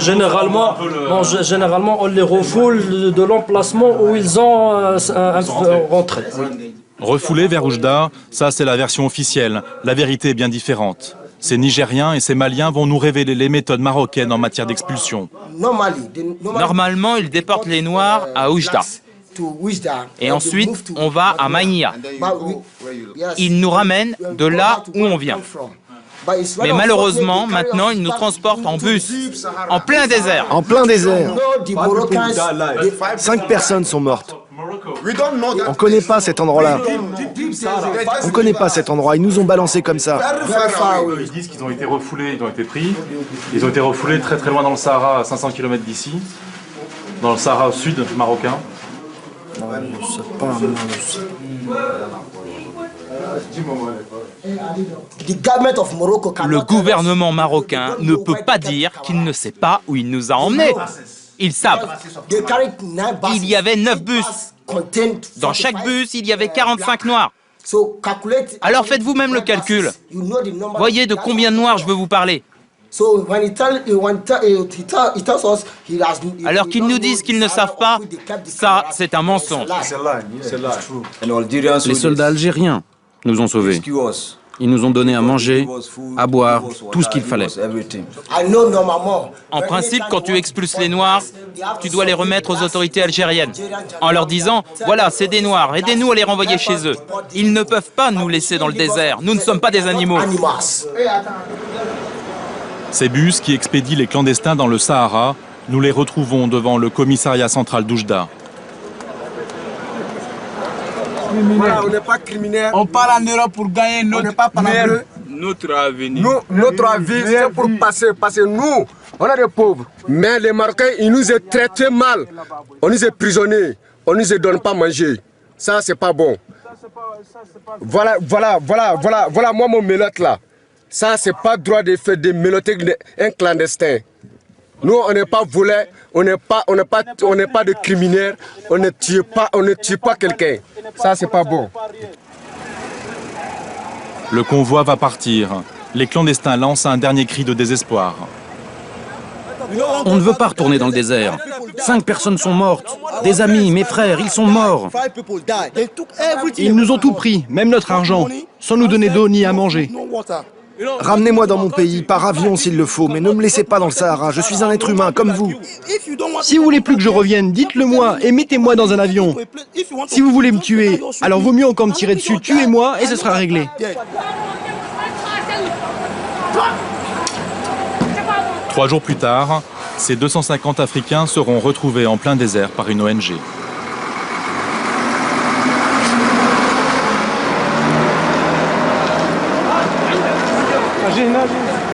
généralement, on les refoule de l'emplacement où ils ont rentré. Refoulés vers Oujda, ça c'est la version officielle. La vérité est bien différente. Ces Nigériens et ces Maliens vont nous révéler les méthodes marocaines en matière d'expulsion. Normalement, ils déportent les Noirs à Oujda. Et ensuite, on va à Maïnia. Ils nous ramènent de là où on vient. Mais malheureusement, maintenant, ils nous transportent en bus, en plein désert. En plein désert. 5 personnes sont mortes. On ne connaît pas cet endroit-là. On ne connaît pas cet endroit. Ils nous ont balancés comme ça. Ils disent qu'ils ont été refoulés, ils ont été pris. Ils ont été refoulés très très loin dans le Sahara, à 500 km d'ici. Dans le Sahara sud marocain. Le gouvernement marocain ne peut pas dire qu'il ne sait pas où il nous a emmenés. Ils savent. Il y avait 9 bus. Dans chaque bus, il y avait 45 Noirs. Alors faites vous-même le calcul. Voyez de combien de Noirs je veux vous parler. Alors qu'ils nous disent qu'ils ne savent pas, ça c'est un mensonge. Les soldats algériens nous ont sauvés. Ils nous ont donné à manger, à boire, tout ce qu'il fallait. En principe, quand tu expulses les Noirs, tu dois les remettre aux autorités algériennes, en leur disant « Voilà, c'est des Noirs, aidez-nous à les renvoyer chez eux. Ils ne peuvent pas nous laisser dans le désert, nous ne sommes pas des animaux. » Ces bus qui expédient les clandestins dans le Sahara, nous les retrouvons devant le commissariat central d'Oujda. Voilà, on n'est pas criminel. On part en Europe pour gagner notre avenir. Notre avenir, c'est pour passer. Parce que nous, on est des pauvres. Mais les Marocains, ils nous ont traités mal. On nous est prisonniers. On ne nous donne pas à manger. Ça, c'est pas bon. Voilà, moi, mon mélote là. Ça, c'est pas droit de faire des mélotés un clandestin. Nous, on n'est pas volés, on n'est pas de criminels, on ne tue pas quelqu'un. Ça, c'est pas bon. Le convoi va partir. Les clandestins lancent un dernier cri de désespoir. On ne veut pas retourner dans le désert. 5 personnes sont mortes. Des amis, mes frères, ils sont morts. Ils nous ont tout pris, même notre argent, sans nous donner d'eau ni à manger. Ramenez-moi dans mon pays, par avion s'il le faut, mais ne me laissez pas dans le Sahara, je suis un être humain comme vous. Si vous voulez plus que je revienne, dites-le moi et mettez-moi dans un avion. Si vous voulez me tuer, alors vaut mieux encore me tirer dessus, tuez-moi et ce sera réglé. 3 jours plus tard, ces 250 Africains seront retrouvés en plein désert par une ONG. Nagez.